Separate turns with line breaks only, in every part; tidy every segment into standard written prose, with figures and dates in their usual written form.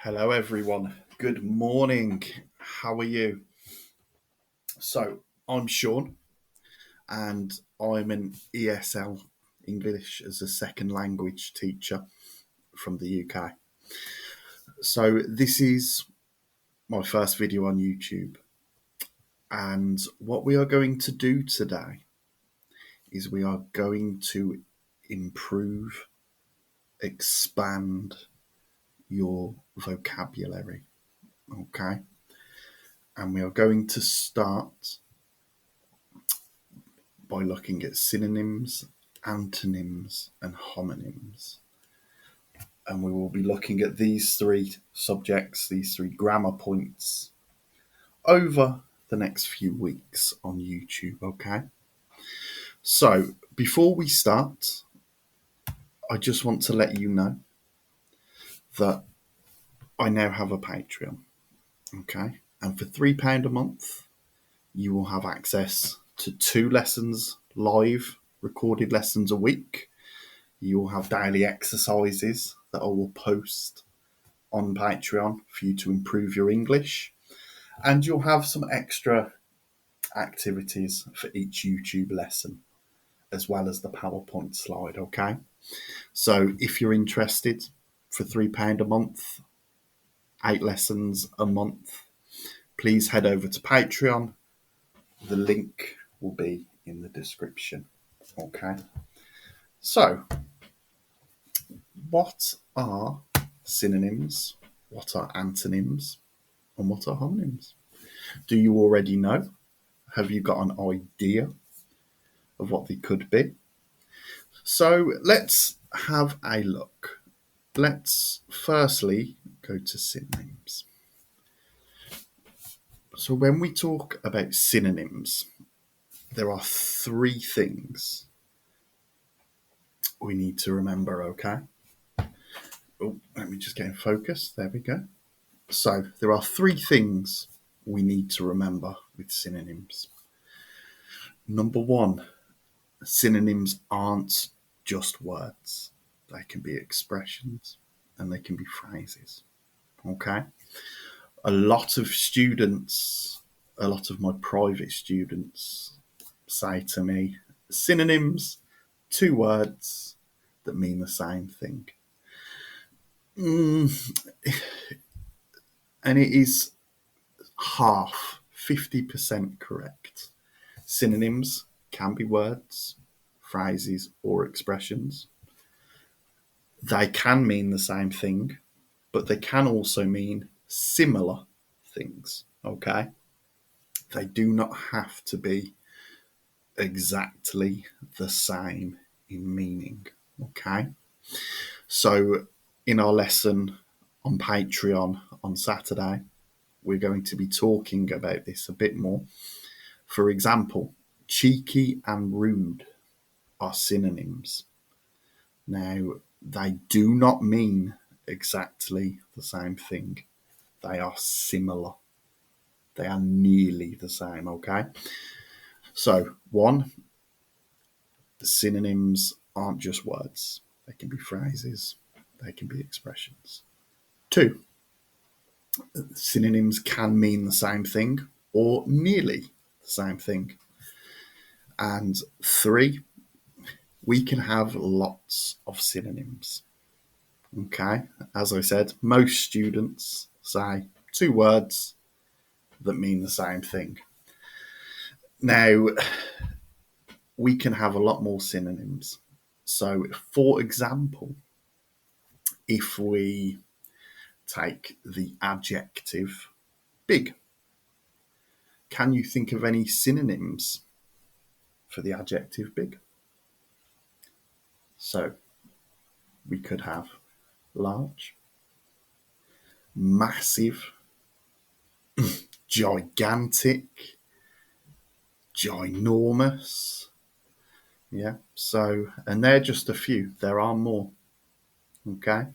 Hello, everyone. Good morning. How are you? So, I'm Shaun, and I'm an ESL English as a second language teacher from the UK. So, this is my first video on YouTube, and what we are going to do today is we are going to improve, expand your vocabulary. Okay, and we are going to start by looking at synonyms, antonyms, and homonyms. And we will be looking at these three subjects, these three grammar points, over the next few weeks on YouTube, okay? So, before we start, I just want to let you know that I now have a Patreon, okay? And for £3 a month, you will have access to 2 lessons, live recorded lessons a week. You will have daily exercises that I will post on Patreon for you to improve your English. And you'll have some extra activities for each YouTube lesson, as well as the PowerPoint slide, okay? So if you're interested, for £3 a month, 8 lessons a month, please head over to Patreon. The link will be in the description, okay? So, what are synonyms? What are antonyms? And what are homonyms? Do you already know? Have you got an idea of what they could be? So let's have a look. Let's firstly go to synonyms. So when we talk about synonyms, there are 3 things we need to remember, okay? Oh, let me just get in focus. There we go. So there are 3 things we need to remember with synonyms. Number 1, synonyms aren't just words. They can be expressions and they can be phrases. Okay? A lot of students, a lot of my private students say to me, synonyms, 2 words that mean the same thing. And it is half, 50% correct. Synonyms can be words, phrases, or expressions. They can mean the same thing, but they can also mean similar things, okay? They do not have to be exactly the same in meaning, okay? So in our lesson on Patreon on Saturday, we're going to be talking about this a bit more. For example, cheeky and rude are synonyms. Now, they do not mean exactly the same thing. They are similar. They are nearly the same, okay? So, 1, synonyms aren't just words. They can be phrases. They can be expressions. 2, synonyms can mean the same thing or nearly the same thing. And 3, we can have lots of synonyms. Okay, as I said, most students say 2 words that mean the same thing. Now, we can have a lot more synonyms. So, for example, if we take the adjective big, can you think of any synonyms for the adjective big? So, we could have large, massive, gigantic, ginormous. Yeah, so, and they're just a few. There are more. Okay,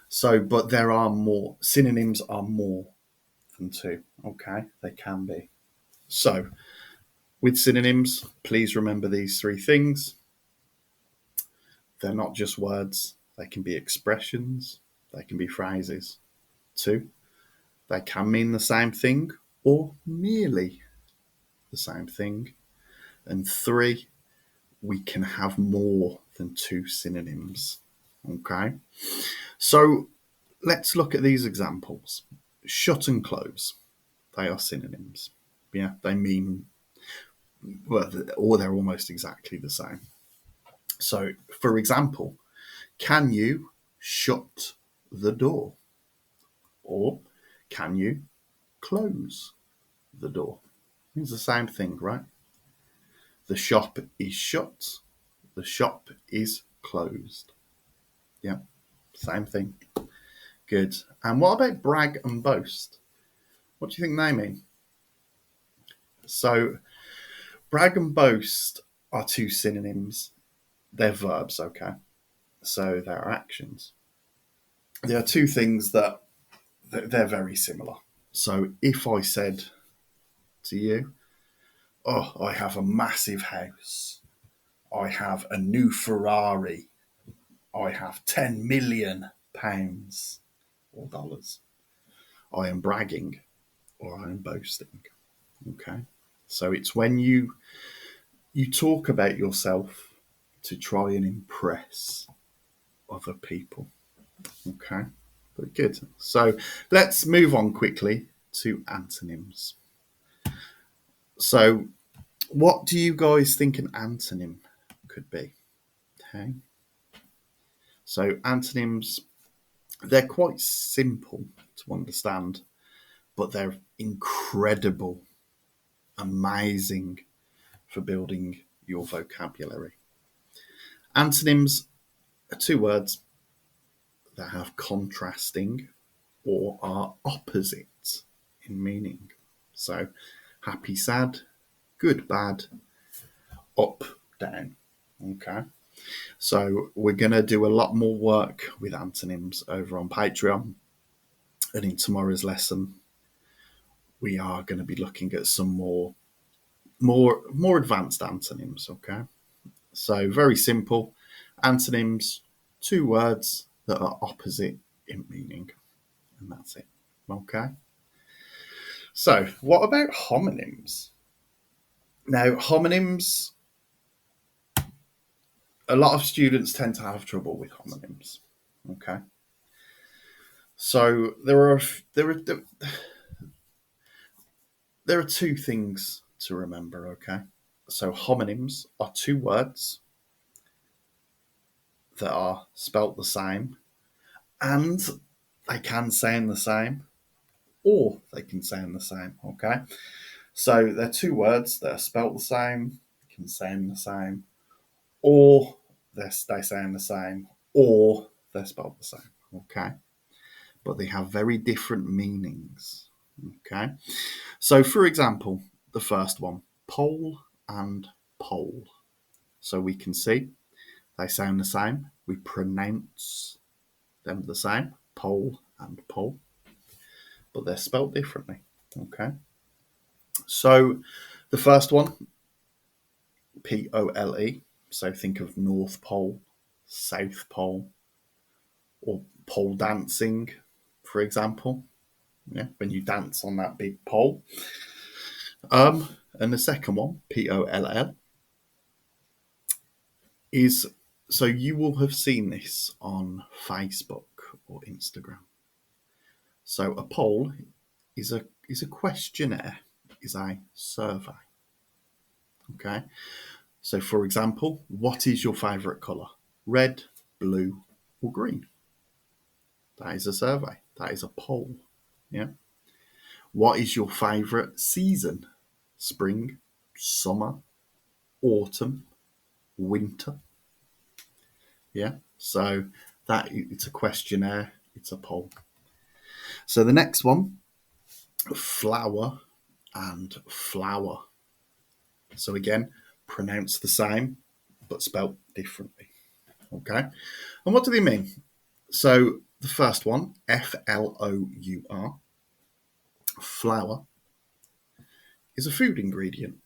so, but there are more. Synonyms are more than 2. Okay, they can be. So, with synonyms, please remember these 3 things. They're not just words, they can be expressions, they can be phrases, 2, they can mean the same thing or nearly the same thing. And 3, we can have more than 2 synonyms. Okay, so let's look at these examples. Shut and close, they are synonyms. Yeah, they mean, well, or they're almost exactly the same. So, for example, can you shut the door? Or can you close the door? It's the same thing, right? The shop is shut. The shop is closed. Yeah, same thing. Good. And what about brag and boast? What do you think they mean? So, brag and boast are 2 synonyms. They're verbs, okay? So, they're actions. There are 2 things that they're very similar. So, if I said to you, oh, I have a massive house, I have a new Ferrari, I have 10 million pounds or dollars, I am bragging or I am boasting. Okay. So it's when you talk about yourself to try and impress other people. Okay. But good. So let's move on quickly to antonyms. So what do you guys think an antonym could be? Okay. So antonyms, they're quite simple to understand, but they're incredible, amazing for building your vocabulary. Antonyms are 2 words that have contrasting or are opposite in meaning. So happy, sad, good, bad, up, down. Okay. So we're going to do a lot more work with antonyms over on Patreon. And in tomorrow's lesson, we are going to be looking at some more advanced antonyms. Okay. So very simple. Antonyms, 2 words that are opposite in meaning. And that's it. Okay. So what about homonyms? Now, homonyms, a lot of students tend to have trouble with homonyms. Okay. So there are 2 things to remember. Okay. So homonyms are 2 words that are spelt the same, and they can sound the same, or they can sound the same. Okay. So they're 2 words that are spelt the same, can sound the same, or they sound the same, or they're spelled the same. Okay. But they have very different meanings. Okay. So, for example, the first one, pole and pole. So we can see they sound the same. We pronounce them the same, pole and pole, but they're spelled differently. Okay. So the first one, Pole. So think of North Pole, South Pole, or pole dancing, for example. Yeah, when you dance on that big pole. And the second one, Poll, is, so you will have seen this on Facebook or Instagram. So a poll is a questionnaire, is a survey. Okay. So for example, what is your favourite colour? Red, blue, or green? That is a survey. That is a poll. Yeah. What is your favourite season? Spring, summer, autumn, winter. Yeah. So that it's a questionnaire. It's a poll. So the next one, flower and flower. So again, pronounced the same, but spelt differently. Okay. And what do they mean? So the first one, flour, flour, is a food ingredient.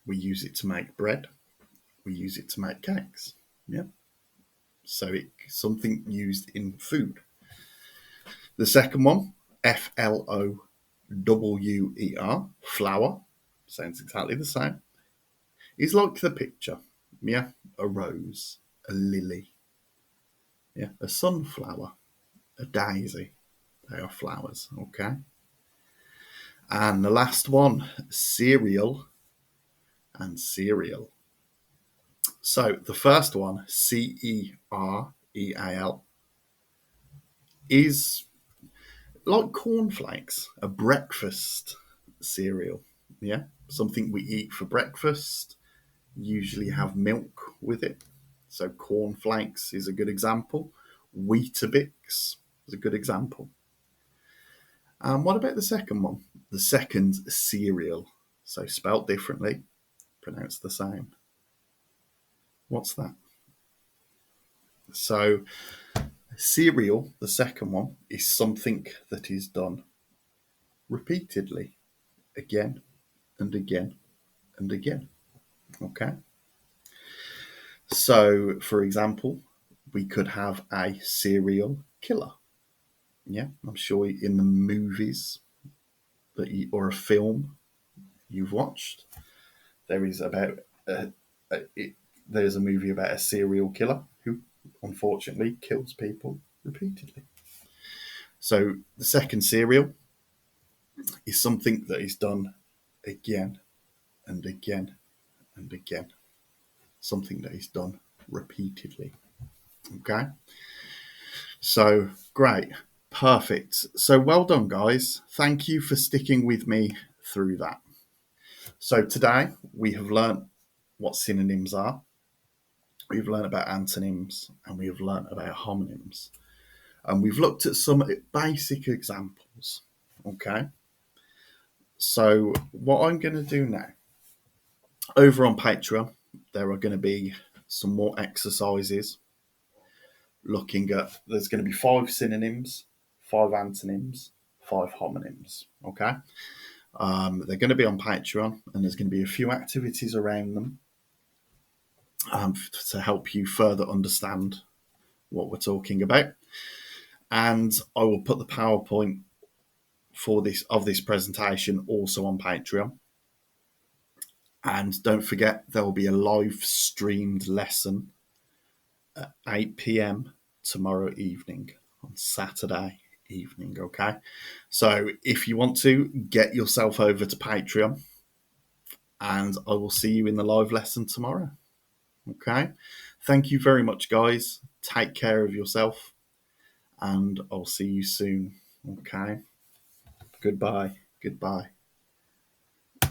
We use it to make bread. We use it to make cakes. Yeah. So it's something used in food. The second one, Flower, flower, sounds exactly the same, is like the picture. Yeah, a rose, a lily, yeah, a sunflower, a daisy. They are flowers, okay? And the last one, cereal and cereal. So the first one, cereal, is like cornflakes, a breakfast cereal. Yeah, something we eat for breakfast, usually have milk with it. So cornflakes is a good example. Weetabix is a good example. And what about the second one? The second cereal. So spelt differently, pronounced the same. What's that? So cereal, the second one, is something that is done repeatedly, again and again and again. Okay. So, for example, we could have a serial killer. Yeah, I'm sure in the movies or a film you've watched, there is about there's a movie about a serial killer who unfortunately kills people repeatedly. So the second serial is something that is done again and again and again. Something that is done repeatedly. Okay. So great. Perfect. So well done, guys. Thank you for sticking with me through that. So today we have learnt what synonyms are. We've learned about antonyms and we have learnt about homonyms. And we've looked at some basic examples. Okay. So what I'm going to do now, over on Patreon, there are going to be some more exercises looking at, there's going to be 5 synonyms, 5 antonyms, 5 homonyms. Okay. They're going to be on Patreon, and there's going to be a few activities around them to help you further understand what we're talking about. And I will put the PowerPoint for this presentation also on Patreon. And don't forget, there will be a live streamed lesson at 8 p.m. tomorrow evening, on Saturday evening. Okay, so if you want to, get yourself over to Patreon, and I will see you in the live lesson tomorrow. Okay, thank you very much, guys. Take care of yourself, and I'll see you soon. Okay, goodbye. Goodbye.